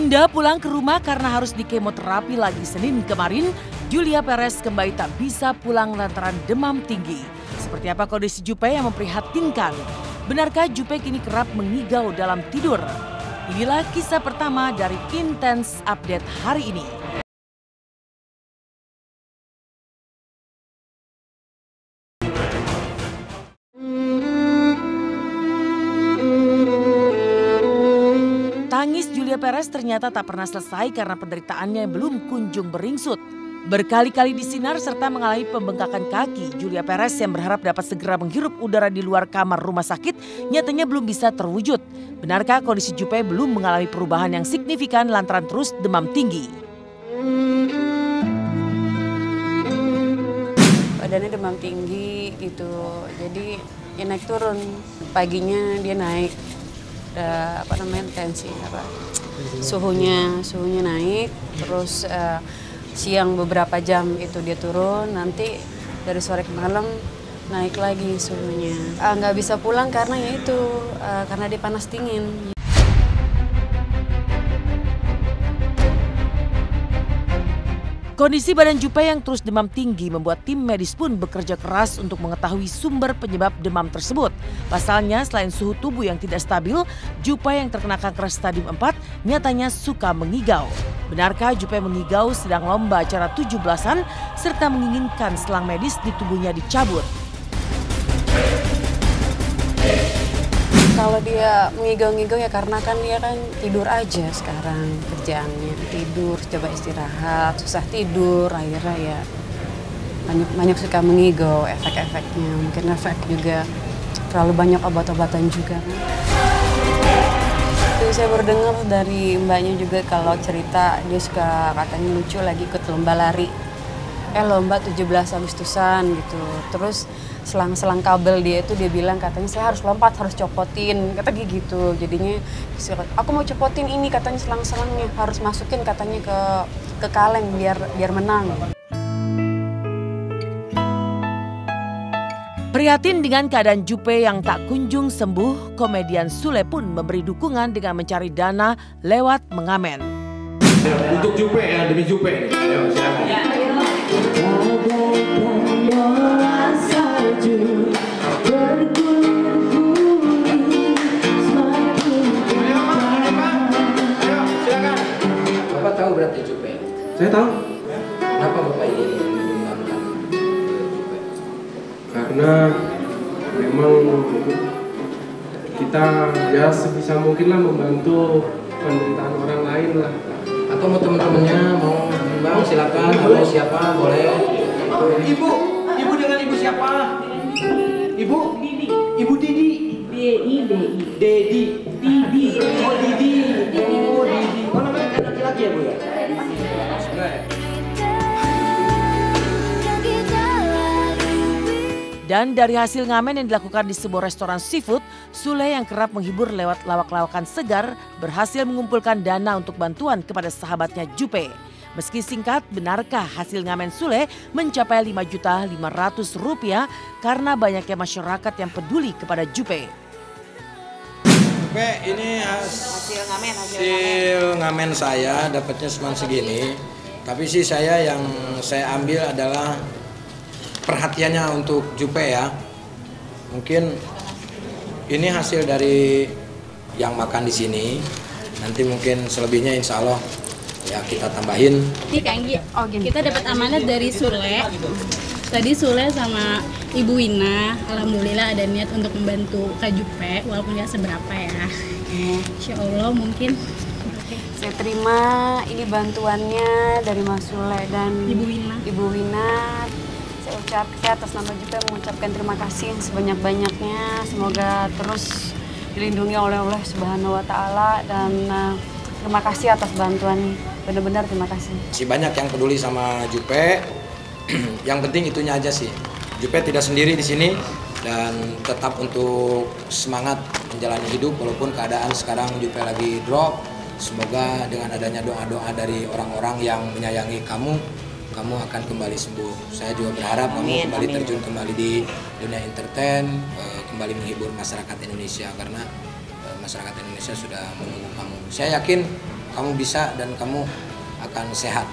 Ditunda pulang ke rumah karena harus dikemoterapi lagi Senin kemarin, Julia Perez kembali tak bisa pulang lantaran demam tinggi. Seperti apa kondisi Juppe yang memprihatinkan? Benarkah Juppe kini kerap mengigau dalam tidur? Inilah kisah pertama dari Intense Update hari ini. Tangis Julia Perez ternyata tak pernah selesai karena penderitaannya belum kunjung beringsut. Berkali-kali disinar serta mengalami pembengkakan kaki, Julia Perez yang berharap dapat segera menghirup udara di luar kamar rumah sakit nyatanya belum bisa terwujud. Benarkah kondisi Juppe belum mengalami perubahan yang signifikan lantaran terus demam tinggi? Badannya demam tinggi gitu, jadi ya naik turun. Paginya dia naik. Tensi suhunya naik, terus siang beberapa jam itu dia turun, nanti dari sore ke malam naik lagi suhunya. Nggak bisa pulang karena ya itu karena dia panas dingin. Kondisi badan Juppe yang terus demam tinggi membuat tim medis pun bekerja keras untuk mengetahui sumber penyebab demam tersebut. Pasalnya selain suhu tubuh yang tidak stabil, Juppe yang terkena kanker stadium 4 nyatanya suka mengigau. Benarkah Juppe mengigau sedang lomba acara 17-an serta menginginkan selang medis di tubuhnya dicabut? Kalau dia ngigau-ngigau ya karena kan dia kan tidur aja sekarang kerjaannya, tidur, coba istirahat, susah tidur, akhirnya ya banyak suka mengigau, efek-efeknya, mungkin efek juga terlalu banyak obat-obatan juga. Itu saya baru dengar dari mbaknya juga kalau cerita dia suka katanya lucu lagi ikut lomba lari. Lomba 17 Agustusan gitu, terus selang kabel dia itu dia bilang katanya saya harus lompat, harus copotin, kata gitu. Jadinya aku mau copotin ini katanya selang-selangnya harus masukin katanya ke kaleng biar menang. Prihatin dengan keadaan Juppe yang tak kunjung sembuh, komedian Sule pun memberi dukungan dengan mencari dana lewat mengamen. Untuk Juppe ya, demi Juppe nih. Ayo, silakan. Bapak tahu berarti Juppe? Saya tahu. Kenapa Bapak ini menggunakan Juppe? Karena memang kita ya sebisa mungkin lah membantu penderitaan orang lain lah. Atau mau teman-temannya mau nyumbang silakan, atau siapa boleh. Ibu dengan ibu siapa? Ibu? Didi. Ibu Didi. Dedi. Didi. Oh Didi. Oh Didi. Oh namanya kan laki-laki ya Bu ya? Dan dari hasil ngamen yang dilakukan di sebuah restoran seafood, Sule yang kerap menghibur lewat lawak-lawakan segar berhasil mengumpulkan dana untuk bantuan kepada sahabatnya Juppe. Meski singkat, benarkah hasil ngamen Sule mencapai Rp5.500.000 karena banyaknya masyarakat yang peduli kepada Juppe? Juppe ini hasil ngamen saya dapatnya cuma segini. Tapi sih yang saya ambil adalah perhatiannya untuk Juppe ya. Mungkin ini hasil dari yang makan di sini. Nanti mungkin selebihnya insya Allah ya kita tambahin. Kita dapat amanat dari Sule. Tadi Sule sama Ibu Wina, alhamdulillah ada niat untuk membantu Kak Juppe, walaupun nggak seberapa ya. Insya Allah mungkin. Saya terima ini bantuannya dari Mas Sule dan Ibu Wina. Saya atas nama Juppe mengucapkan terima kasih sebanyak-banyaknya. Semoga terus dilindungi oleh Allah Subhanahu wa Ta'ala dan terima kasih atas bantuannya. Benar-benar terima kasih. Si banyak yang peduli sama Juppe. Yang penting itunya aja sih. Juppe tidak sendiri di sini dan tetap untuk semangat menjalani hidup walaupun keadaan sekarang Juppe lagi drop. Semoga dengan adanya doa-doa dari orang-orang yang menyayangi kamu akan kembali sembuh. Saya juga berharap kamu kembali terjun kembali di dunia entertain, kembali menghibur masyarakat Indonesia karena masyarakat Indonesia sudah menunggu kamu. Saya yakin kamu bisa dan kamu akan sehat.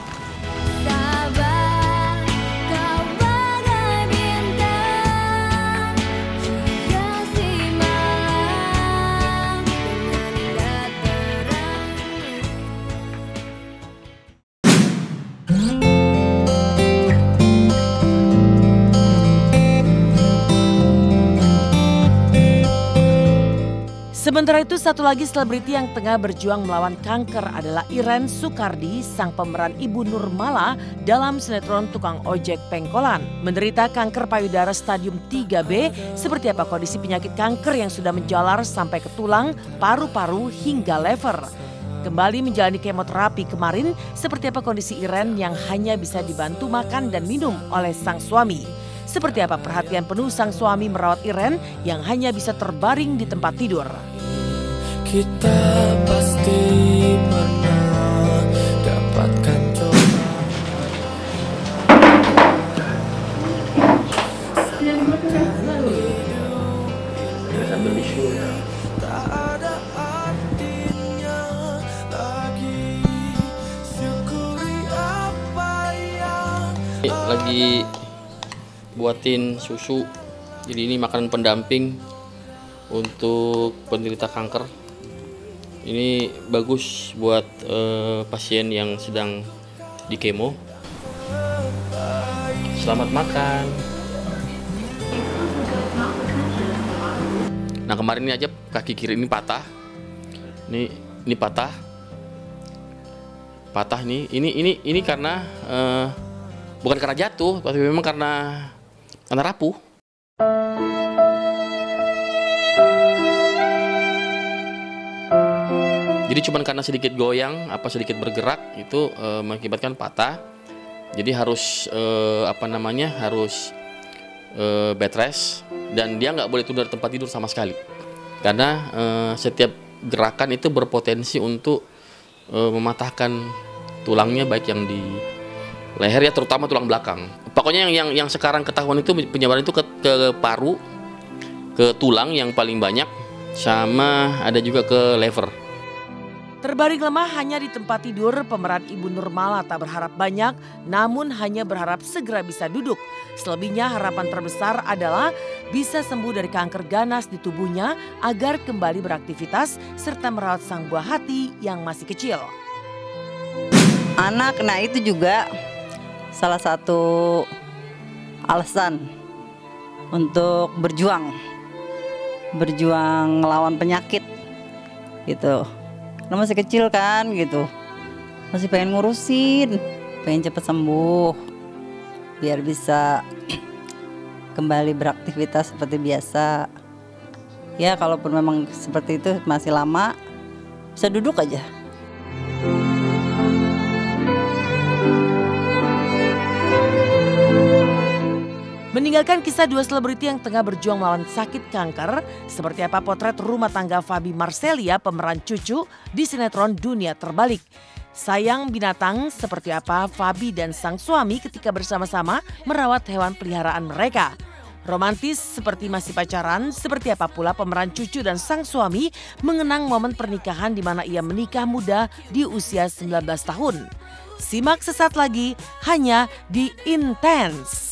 Sementara itu, satu lagi selebriti yang tengah berjuang melawan kanker adalah Iren Sukardi, sang pemeran Ibu Nurmala dalam sinetron Tukang Ojek Pengkolan. Menderita kanker payudara stadium 3B, seperti apa kondisi penyakit kanker yang sudah menjalar sampai ke tulang, paru-paru hingga lever. Kembali menjalani kemoterapi kemarin, seperti apa kondisi Iren yang hanya bisa dibantu makan dan minum oleh sang suami. Seperti apa perhatian penuh sang suami merawat Iren yang hanya bisa terbaring di tempat tidur. Kita pasti pernah dapatkan coba. Sambil bisu ya. Tak ada artinya lagi syukuri apa yang lagi buatin susu. Jadi ini makanan pendamping untuk penderita kanker. Ini bagus buat pasien yang sedang di kemo. Selamat makan. Nah, kemarin ini aja kaki kiri ini patah. Ini patah. Patah nih. Ini karena bukan karena jatuh, tapi memang karena rapuh. Jadi cuman karena sedikit goyang, sedikit bergerak itu mengakibatkan patah. Jadi harus harus bed rest, dan dia nggak boleh turun dari tempat tidur sama sekali. Karena setiap gerakan itu berpotensi untuk mematahkan tulangnya, baik yang di leher ya, terutama tulang belakang. Pokoknya yang sekarang ketahuan itu penyebaran itu ke paru, ke tulang yang paling banyak, sama ada juga ke lever. Terbaring lemah hanya di tempat tidur, pemeran Ibu Nurmala tak berharap banyak, namun hanya berharap segera bisa duduk. Selebihnya harapan terbesar adalah bisa sembuh dari kanker ganas di tubuhnya agar kembali beraktivitas serta merawat sang buah hati yang masih kecil. Anak, nah itu juga salah satu alasan untuk berjuang melawan penyakit gitu. Karena masih kecil kan gitu, masih pengen ngurusin, pengen cepat sembuh biar bisa kembali beraktivitas seperti biasa. Ya kalaupun memang seperti itu masih lama, bisa duduk aja. Meninggalkan kisah dua selebriti yang tengah berjuang melawan sakit kanker, seperti apa potret rumah tangga Fabi Marcelia, pemeran Cucu di sinetron Dunia Terbalik. Sayang binatang, seperti apa Fabi dan sang suami ketika bersama-sama merawat hewan peliharaan mereka. Romantis seperti masih pacaran, seperti apa pula pemeran Cucu dan sang suami mengenang momen pernikahan di mana ia menikah muda di usia 19 tahun. Simak sesaat lagi hanya di Intense.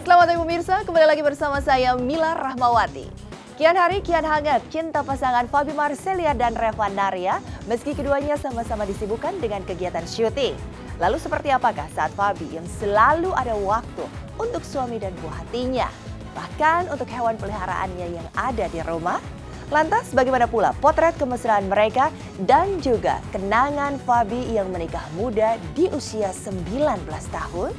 Selamat pagi pemirsa, kembali lagi bersama saya Mila Rahmawati. Kian hari kian hangat cinta pasangan Fabi Marcelia dan Reva Naria meski keduanya sama-sama disibukkan dengan kegiatan syuting. Lalu seperti apakah saat Fabi yang selalu ada waktu untuk suami dan buah hatinya, bahkan untuk hewan peliharaannya yang ada di rumah? Lantas bagaimana pula potret kemesraan mereka dan juga kenangan Fabi yang menikah muda di usia 19 tahun?